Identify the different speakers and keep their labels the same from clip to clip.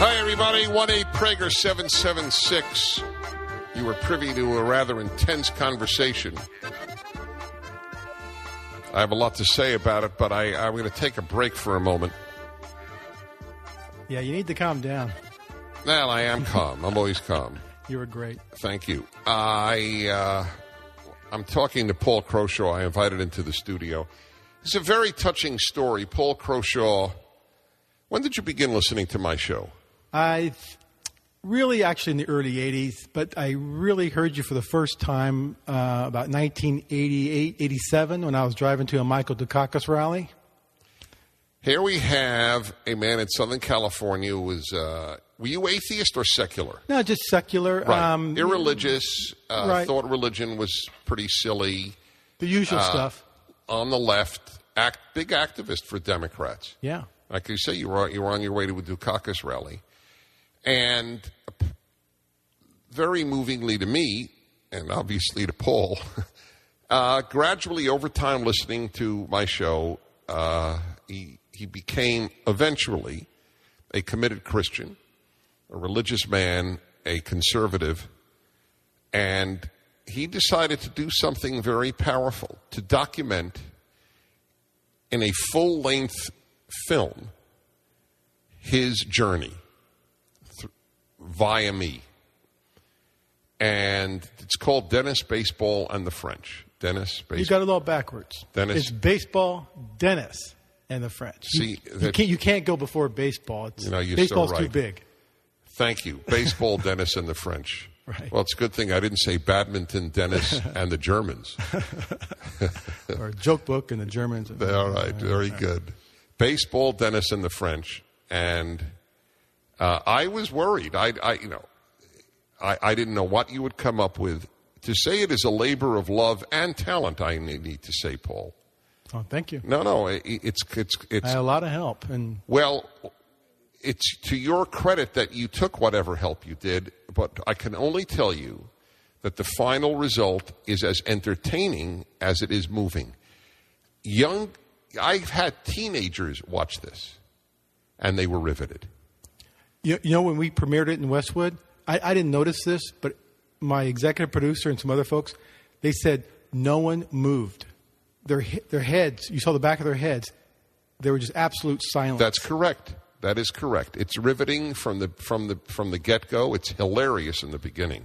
Speaker 1: Hi, everybody. 1-8-Prager-776. You were privy to a rather intense conversation. I have a lot to say about it, but I'm going to take a break for a moment.
Speaker 2: Yeah, you need to calm down.
Speaker 1: Well, I am calm. I'm always calm.
Speaker 2: You were great.
Speaker 1: Thank you. I'm talking to Paul Croshaw. I invited into the studio. It's a very touching story. Paul Croshaw, when did you begin listening to my show?
Speaker 2: I really actually in the early 80s, but I really heard you for the first time about 1988, 87 when I was driving to a Michael Dukakis rally.
Speaker 1: Here we have a man in Southern California who was, were you atheist or secular?
Speaker 2: No, just secular.
Speaker 1: Right. Irreligious,
Speaker 2: right.
Speaker 1: Thought religion was pretty silly.
Speaker 2: The usual stuff.
Speaker 1: On the left, big activist for Democrats.
Speaker 2: Yeah.
Speaker 1: Like you say, you were on your way to a Dukakis rally. And very movingly to me, and obviously to Paul, gradually over time listening to my show, he became eventually a committed Christian, a religious man, a conservative, and he decided to do something very powerful, to document in a full-length film his journey via me. And it's called Dennis, Baseball, and the French. Dennis, Baseball.
Speaker 2: You got it all backwards.
Speaker 1: Dennis.
Speaker 2: It's baseball, Dennis, and the French.
Speaker 1: See,
Speaker 2: you can't go before baseball. Baseball's
Speaker 1: so right.
Speaker 2: too big.
Speaker 1: Thank you. Baseball, Dennis, and the French.
Speaker 2: Right.
Speaker 1: Well, it's a good thing I didn't say badminton, Dennis, and the Germans.
Speaker 2: Or a joke book and the Germans.
Speaker 1: All right. Very good. Baseball, Dennis, and the French. And I was worried. I didn't know what you would come up with. To say it is a labor of love and talent, I need to say, Paul.
Speaker 2: Oh, thank you.
Speaker 1: No, it's
Speaker 2: I had a lot of help, and
Speaker 1: well, it's to your credit that you took whatever help you did. But I can only tell you that the final result is as entertaining as it is moving. I've had teenagers watch this, and they were riveted.
Speaker 2: You know, when we premiered it in Westwood, I didn't notice this, but my executive producer and some other folks, they said no one moved. Their heads, you saw the back of their heads, they were just absolute silence.
Speaker 1: That's correct. That is correct. It's riveting from the get-go. It's hilarious in the beginning,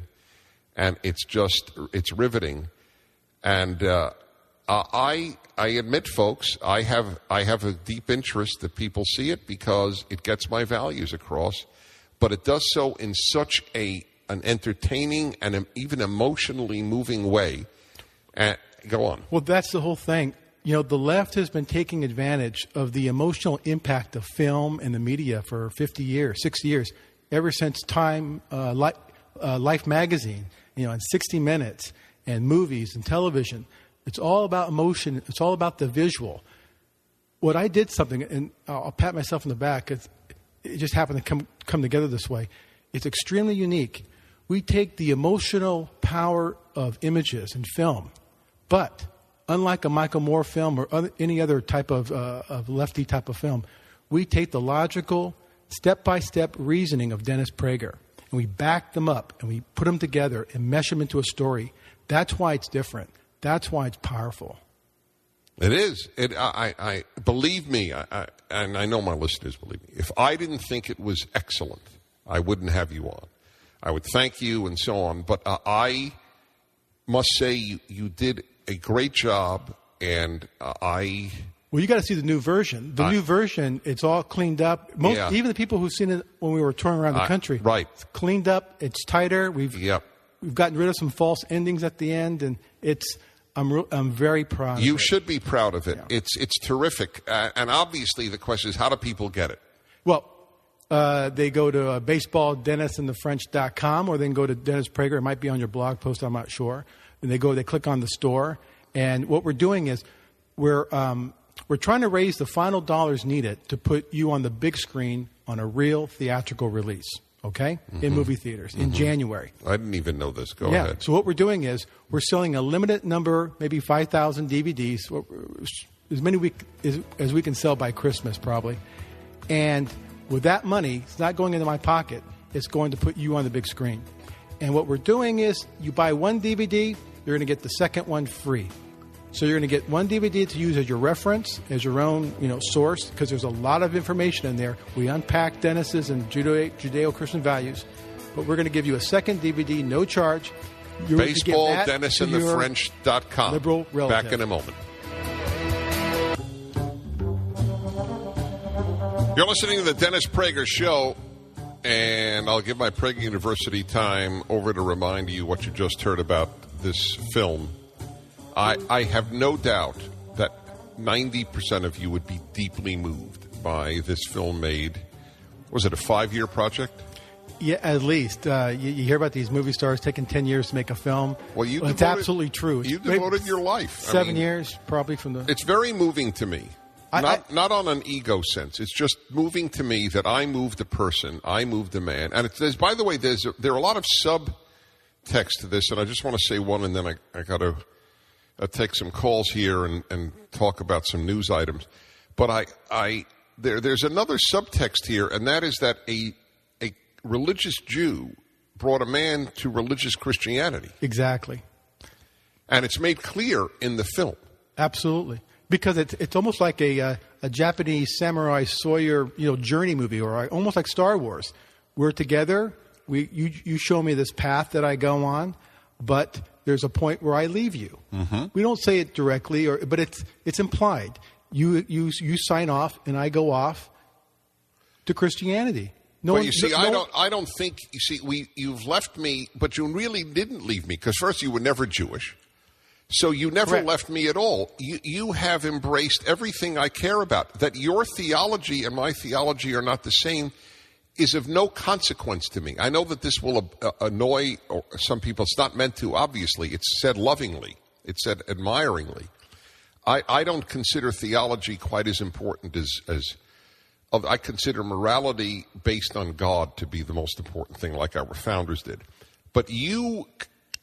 Speaker 1: and it's riveting. And I admit, folks, I have a deep interest that people see it because it gets my values across, but it does so in such an entertaining and even emotionally moving way. Go on.
Speaker 2: Well, that's the whole thing. You know, the left has been taking advantage of the emotional impact of film and the media for 50 years, 60 years, ever since Time, Life magazine, and 60 Minutes, and movies and television. It's all about emotion. It's all about the visual. What I did something, and I'll pat myself on the back. It just happened to come together this way. It's extremely unique. We take the emotional power of images and film, but unlike a Michael Moore film or any other type of lefty type of film, we take the logical, step-by-step reasoning of Dennis Prager, and we back them up, and we put them together and mesh them into a story. That's why it's different. That's why it's powerful.
Speaker 1: It is. I believe me, and I know my listeners believe me. If I didn't think it was excellent, I wouldn't have you on. I would thank you and so on. But I must say you did a great job, and
Speaker 2: Well, you got to see the new version. The new version, it's all cleaned up. Even the people who've seen it when we were touring around the country,
Speaker 1: right?
Speaker 2: It's cleaned up. It's tighter. We've gotten rid of some false endings at the end, and I'm very proud.
Speaker 1: You
Speaker 2: of it.
Speaker 1: should be proud of it.
Speaker 2: Yeah.
Speaker 1: It's terrific, and obviously the question is, how do people get it?
Speaker 2: Well, they go to baseballdennisandthefrench.com, or they can go to Dennis Prager. It might be on your blog post. I'm not sure. And they click on the store, and what we're doing is we're trying to raise the final dollars needed to put you on the big screen on a real theatrical release. Okay? Mm-hmm. In movie theaters in January.
Speaker 1: I didn't even know this. Go ahead.
Speaker 2: So what we're doing is we're selling a limited number, maybe 5,000 DVDs, as many as we can sell by Christmas probably. And With that money, it's not going into my pocket. It's going to put you on the big screen. And what we're doing is you buy one DVD, you're going to get the second one free. So you're going to get one DVD to use as your reference, as your own, source, because there's a lot of information in there. We unpack Dennis's and Judeo-Christian values, but we're going to give you a second DVD, no charge.
Speaker 1: BaseballDennisandtheFrench.com.
Speaker 2: Liberal relative.
Speaker 1: Back in a moment. You're listening to the Dennis Prager Show, and I'll give my Prager University time over to remind you what you just heard about this film. I have no doubt that 90% of you would be deeply moved by this film made. Was it a 5-year project?
Speaker 2: Yeah, at least. You hear about these movie stars taking 10 years to make a film.
Speaker 1: Well,
Speaker 2: it's absolutely true.
Speaker 1: You devoted your life.
Speaker 2: 7 years, probably, from the...
Speaker 1: It's very moving to me. Not on an ego sense. It's just moving to me that I moved a person, I moved a man. And by the way, there are a lot of subtext to this, and I just want to say one, and then I got to take some calls here and talk about some news items. But there's another subtext here, and that is that a religious Jew brought a man to religious Christianity.
Speaker 2: Exactly.
Speaker 1: And it's made clear in the film.
Speaker 2: Absolutely. Because it's almost like a Japanese samurai Sawyer journey movie, or almost like Star Wars. We're together. You show me this path that I go on, but there's a point where I leave you. Mm-hmm. We don't say it directly, but it's implied. You sign off, and I go off to Christianity.
Speaker 1: I don't think. You see, you've left me, but you really didn't leave me, because first, you were never Jewish. So you never
Speaker 2: Correct.
Speaker 1: left me at all. You have embraced everything I care about. That your theology and my theology are not the same is of no consequence to me. I know that this will annoy some people. It's not meant to, obviously. It's said lovingly. It's said admiringly. I don't consider theology quite as important as I consider morality based on God to be the most important thing, like our founders did. But you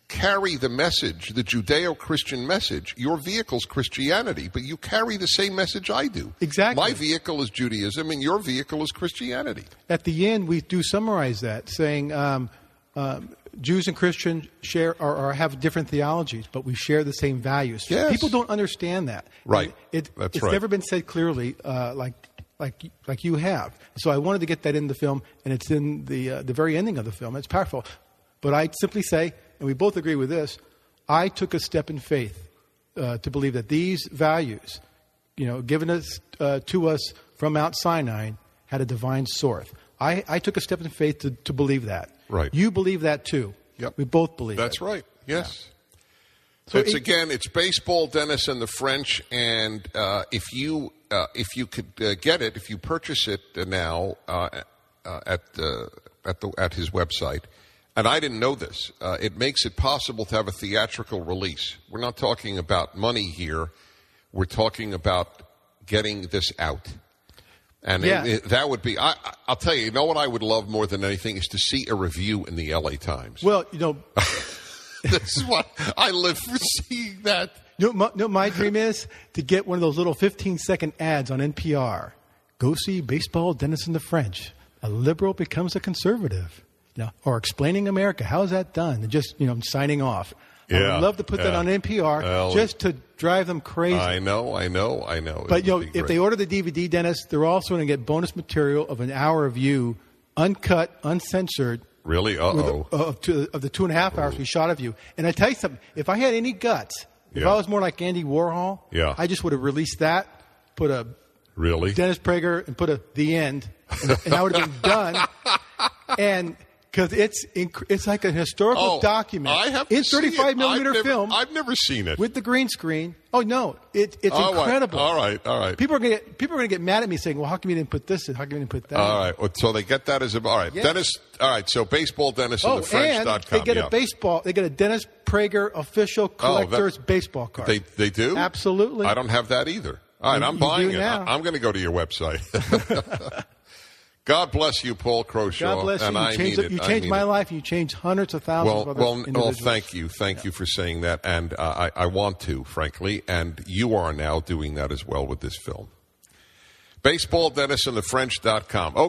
Speaker 1: carry the message, the Judeo-Christian message. Your vehicle's Christianity, but you carry the same message I do.
Speaker 2: Exactly.
Speaker 1: My vehicle is Judaism, and your vehicle is Christianity.
Speaker 2: At the end, we do summarize that, saying Jews and Christians share or have different theologies, but we share the same values.
Speaker 1: Yes.
Speaker 2: People don't understand that.
Speaker 1: Right.
Speaker 2: It's
Speaker 1: right.
Speaker 2: never been said clearly like you have. So I wanted to get that in the film, and it's in the very ending of the film. It's powerful. But I simply say, and we both agree with this, I took a step in faith to believe that these values, given us to us from Mount Sinai, had a divine source. I took a step in faith to believe that.
Speaker 1: Right.
Speaker 2: You believe that too.
Speaker 1: Yep.
Speaker 2: We both believe
Speaker 1: That's
Speaker 2: that.
Speaker 1: right. Yes.
Speaker 2: Yeah. So
Speaker 1: it's Baseball, Dennis, and the French, and if you could get it, if you purchase it now at his website. And I didn't know this. It makes it possible to have a theatrical release. We're not talking about money here. We're talking about getting this out. And that would be, I'll tell you, what I would love more than anything is to see a review in the L.A. Times.
Speaker 2: Well,
Speaker 1: this is what I live for, seeing that.
Speaker 2: My dream is to get one of those little 15-second ads on NPR. Go see Baseball, Dennis and the French. A liberal becomes a conservative. Or explaining America. How is that done? And just, signing off.
Speaker 1: Yeah,
Speaker 2: I would love to put that on NPR just to drive them crazy.
Speaker 1: I know.
Speaker 2: But, if they order the DVD, Dennis, they're also going to get bonus material of an hour of you, uncut, uncensored.
Speaker 1: Really? Uh-oh.
Speaker 2: Of the 2.5 hours we shot of you. And I tell you something. If I had any guts, if I was more like Andy Warhol, I just would have released that, put a Dennis Prager, and put the end, and I would have been done. And... because it's like a historical document.
Speaker 1: I have
Speaker 2: in 35 millimeter film.
Speaker 1: I've never seen it
Speaker 2: with the green screen. Oh no, it's incredible.
Speaker 1: All right.
Speaker 2: People are gonna get mad at me saying, "Well, how come you didn't put this in? How come you didn't put that?"
Speaker 1: All right. So they get that as all right. Yeah. Dennis. All right. So baseball, Dennis, and the French.com.
Speaker 2: And they get a baseball. They get a Dennis Prager official collector's baseball card.
Speaker 1: They do?
Speaker 2: Absolutely.
Speaker 1: I don't have that either. All right, I'm buying it. I'm going to go to your website. God bless you, Paul Croshaw.
Speaker 2: God bless you.
Speaker 1: And
Speaker 2: you changed my life. You changed hundreds of thousands of other individuals.
Speaker 1: Well, thank you for saying that. And I want to, frankly. And you are now doing that as well with this film. Baseball, Dennis, and the French.com.